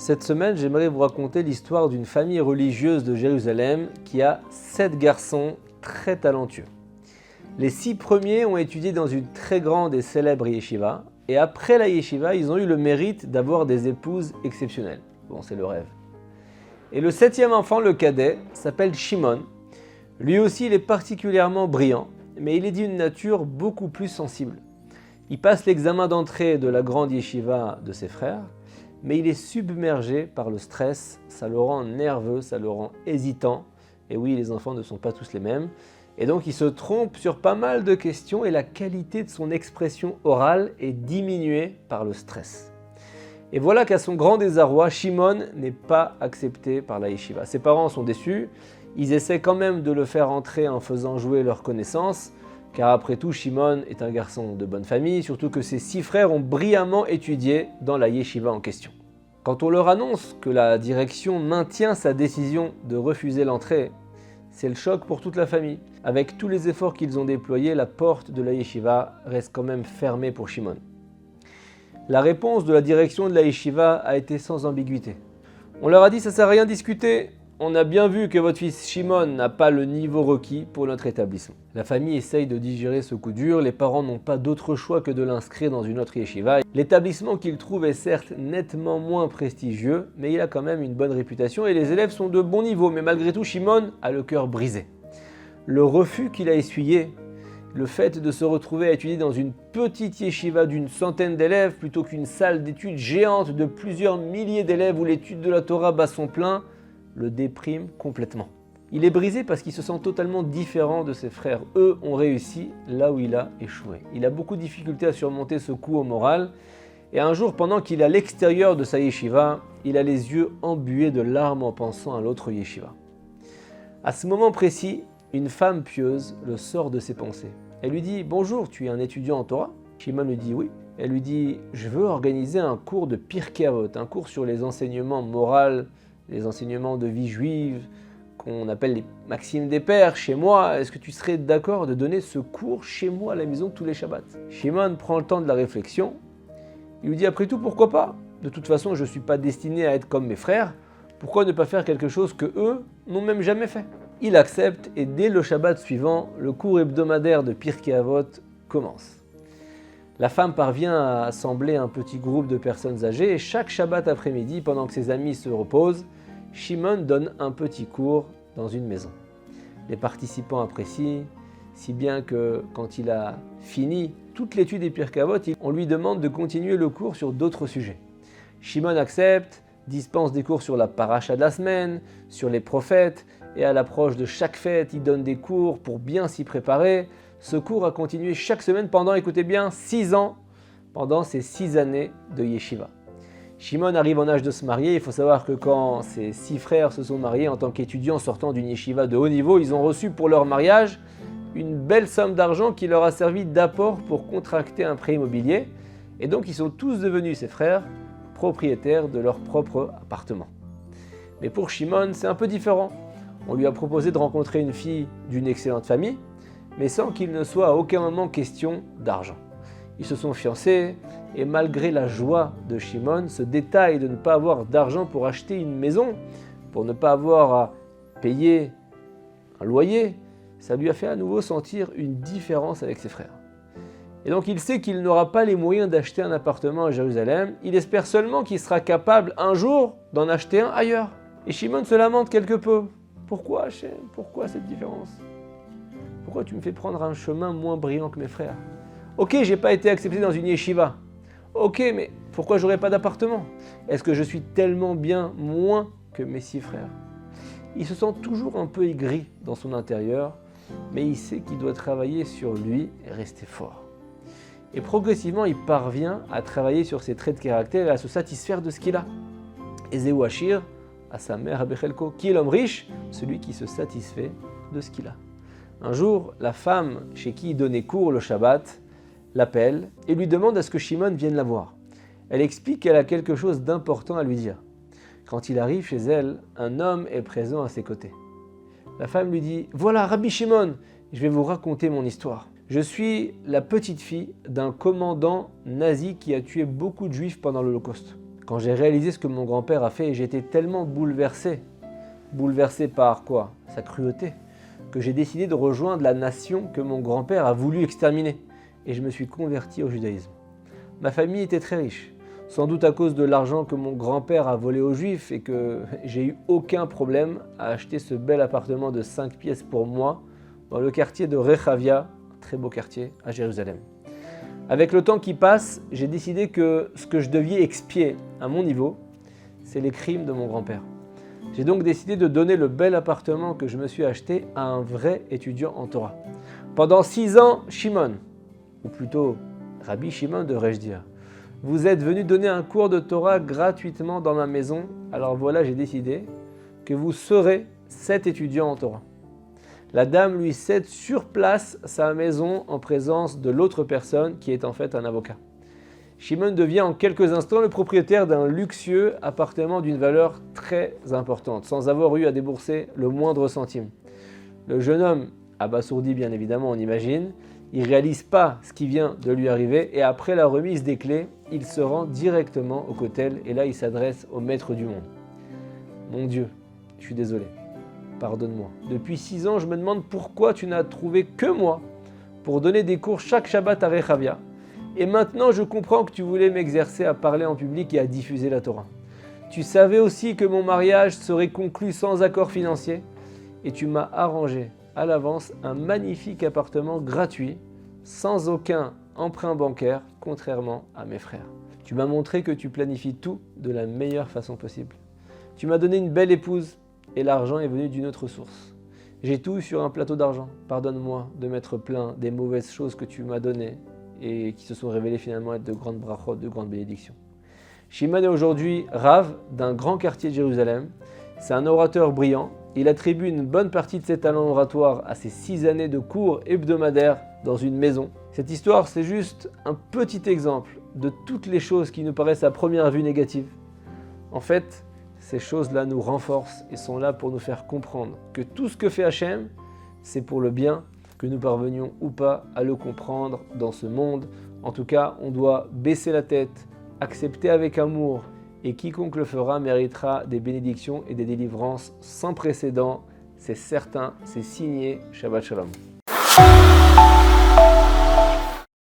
Cette semaine, j'aimerais vous raconter l'histoire d'une famille religieuse de Jérusalem qui a 7 garçons très talentueux. Les 6 premiers ont étudié dans une très grande et célèbre yeshiva, et après la yeshiva, ils ont eu le mérite d'avoir des épouses exceptionnelles. Bon, c'est le rêve. Et le 7e enfant, le cadet, s'appelle Shimon. Lui aussi, il est particulièrement brillant, mais il est d'une nature beaucoup plus sensible. Il passe l'examen d'entrée de la grande yeshiva de ses frères, mais il est submergé par le stress, ça le rend nerveux, ça le rend hésitant. Et oui, les enfants ne sont pas tous les mêmes. Et donc il se trompe sur pas mal de questions et la qualité de son expression orale est diminuée par le stress. Et voilà qu'à son grand désarroi, Shimon n'est pas accepté par la yeshiva. Ses parents sont déçus, ils essaient quand même de le faire entrer en faisant jouer leurs connaissances, car après tout, Shimon est un garçon de bonne famille, surtout que ses 6 frères ont brillamment étudié dans la yeshiva en question. Quand on leur annonce que la direction maintient sa décision de refuser l'entrée, c'est le choc pour toute la famille. Avec tous les efforts qu'ils ont déployés, la porte de la yeshiva reste quand même fermée pour Shimon. La réponse de la direction de la yeshiva a été sans ambiguïté. On leur a dit « ça ne sert à rien de discuter, on a bien vu que votre fils Shimon n'a pas le niveau requis pour notre établissement. » La famille essaye de digérer ce coup dur, les parents n'ont pas d'autre choix que de l'inscrire dans une autre yeshiva. L'établissement qu'ils trouvent est certes nettement moins prestigieux, mais il a quand même une bonne réputation et les élèves sont de bon niveau. Mais malgré tout, Shimon a le cœur brisé. Le refus qu'il a essuyé, le fait de se retrouver à étudier dans une petite yeshiva d'une centaine d'élèves plutôt qu'une salle d'études géante de plusieurs milliers d'élèves où l'étude de la Torah bat son plein, le déprime complètement. Il est brisé parce qu'il se sent totalement différent de ses frères. Eux ont réussi là où il a échoué. Il a beaucoup de difficultés à surmonter ce coup au moral. Et un jour, pendant qu'il est à l'extérieur de sa yeshiva, il a les yeux embués de larmes en pensant à l'autre yeshiva. À ce moment précis, une femme pieuse le sort de ses pensées. Elle lui dit « Bonjour, tu es un étudiant en Torah ?» Shimon lui dit « Oui ». Elle lui dit « Je veux organiser un cours de Pirkei Avot, un cours sur les enseignements moraux, les enseignements de vie juive, qu'on appelle les maximes des pères, chez moi. Est-ce que tu serais d'accord de donner ce cours chez moi à la maison tous les Shabbats ?» Shimon prend le temps de la réflexion. Il lui dit « Après tout, pourquoi pas? De toute façon, je ne suis pas destiné à être comme mes frères. Pourquoi ne pas faire quelque chose que eux n'ont même jamais fait ?» Il accepte et dès le Shabbat suivant, le cours hebdomadaire de Pirkei Avot commence. La femme parvient à assembler un petit groupe de personnes âgées et chaque Shabbat après-midi, pendant que ses amis se reposent, Shimon donne un petit cours dans une maison. Les participants apprécient, si bien que quand il a fini toute l'étude des Pirkei Avot, on lui demande de continuer le cours sur d'autres sujets. Shimon accepte, dispense des cours sur la paracha de la semaine, sur les prophètes, et à l'approche de chaque fête, il donne des cours pour bien s'y préparer. Ce cours a continué chaque semaine pendant, écoutez bien, 6 ans, pendant ces 6 années de yeshiva. Shimon arrive en âge de se marier. Il faut savoir que quand ses 6 frères se sont mariés en tant qu'étudiants sortant d'une yeshiva de haut niveau, ils ont reçu pour leur mariage une belle somme d'argent qui leur a servi d'apport pour contracter un prêt immobilier. Et donc ils sont tous devenus, ses frères, propriétaires de leur propre appartement. Mais pour Shimon, c'est un peu différent. On lui a proposé de rencontrer une fille d'une excellente famille, mais sans qu'il ne soit à aucun moment question d'argent. Ils se sont fiancés et malgré la joie de Shimon, ce détail de ne pas avoir d'argent pour acheter une maison, pour ne pas avoir à payer un loyer, ça lui a fait à nouveau sentir une différence avec ses frères. Et donc il sait qu'il n'aura pas les moyens d'acheter un appartement à Jérusalem, il espère seulement qu'il sera capable un jour d'en acheter un ailleurs. Et Shimon se lamente quelque peu. Pourquoi, Hachem? Pourquoi cette différence? Pourquoi tu me fais prendre un chemin moins brillant que mes frères? Ok, j'ai pas été accepté dans une yeshiva. Ok, mais pourquoi j'aurais pas d'appartement? Est-ce que je suis tellement bien moins que mes 6 frères? Il se sent toujours un peu aigri dans son intérieur, mais il sait qu'il doit travailler sur lui et rester fort. Et progressivement, il parvient à travailler sur ses traits de caractère et à se satisfaire de ce qu'il a. Ezeu Ashir, à sa mère Abechelko, qui est l'homme riche, celui qui se satisfait de ce qu'il a. Un jour, la femme chez qui il donnait cours le Shabbat l'appelle et lui demande à ce que Shimon vienne la voir. Elle explique qu'elle a quelque chose d'important à lui dire. Quand il arrive chez elle, un homme est présent à ses côtés. La femme lui dit « Voilà, Rabbi Shimon, je vais vous raconter mon histoire. Je suis la petite fille d'un commandant nazi qui a tué beaucoup de juifs pendant l'Holocauste. Quand j'ai réalisé ce que mon grand-père a fait, j'étais tellement bouleversé. Bouleversé par quoi? Sa cruauté, que j'ai décidé de rejoindre la nation que mon grand-père a voulu exterminer. Et je me suis converti au judaïsme. Ma famille était très riche, sans doute à cause de l'argent que mon grand-père a volé aux Juifs et que j'ai eu aucun problème à acheter ce bel appartement de 5 pièces pour moi dans le quartier de Rechavia, un très beau quartier à Jérusalem. Avec le temps qui passe, j'ai décidé que ce que je devais expier à mon niveau, c'est les crimes de mon grand-père. J'ai donc décidé de donner le bel appartement que je me suis acheté à un vrai étudiant en Torah. Pendant 6 ans, Shimon, ou plutôt Rabbi Shimon devrais-je dire, vous êtes venu donner un cours de Torah gratuitement dans ma maison, alors voilà, j'ai décidé que vous serez cet étudiant en Torah. La dame lui cède sur place sa maison en présence de l'autre personne qui est en fait un avocat. Shimon devient en quelques instants le propriétaire d'un luxueux appartement d'une valeur très importante, sans avoir eu à débourser le moindre centime. Le jeune homme, abasourdi bien évidemment on imagine, il ne réalise pas ce qui vient de lui arriver et après la remise des clés, il se rend directement au kotel et là il s'adresse au maître du monde. Mon Dieu, je suis désolé. Pardonne-moi. Depuis 6 ans, je me demande pourquoi tu n'as trouvé que moi pour donner des cours chaque Shabbat à Rechavia. Et maintenant, je comprends que tu voulais m'exercer à parler en public et à diffuser la Torah. Tu savais aussi que mon mariage serait conclu sans accord financier et tu m'as arrangé à l'avance un magnifique appartement gratuit, sans aucun emprunt bancaire, contrairement à mes frères. Tu m'as montré que tu planifies tout de la meilleure façon possible. Tu m'as donné une belle épouse et l'argent est venu d'une autre source. J'ai tout eu sur un plateau d'argent. Pardonne-moi de m'être plaint des mauvaises choses que tu m'as données et qui se sont révélées finalement être de grandes brachot, de grandes bénédictions. Shimon est aujourd'hui Rav d'un grand quartier de Jérusalem. C'est un orateur brillant. Il attribue une bonne partie de ses talents oratoires à ses 6 années de cours hebdomadaires dans une maison. Cette histoire, c'est juste un petit exemple de toutes les choses qui nous paraissent à première vue négatives. En fait, ces choses-là nous renforcent et sont là pour nous faire comprendre que tout ce que fait Hachem, c'est pour le bien, que nous parvenions ou pas à le comprendre dans ce monde. En tout cas, on doit baisser la tête, accepter avec amour, et quiconque le fera méritera des bénédictions et des délivrances sans précédent. C'est certain, c'est signé. Shabbat Shalom.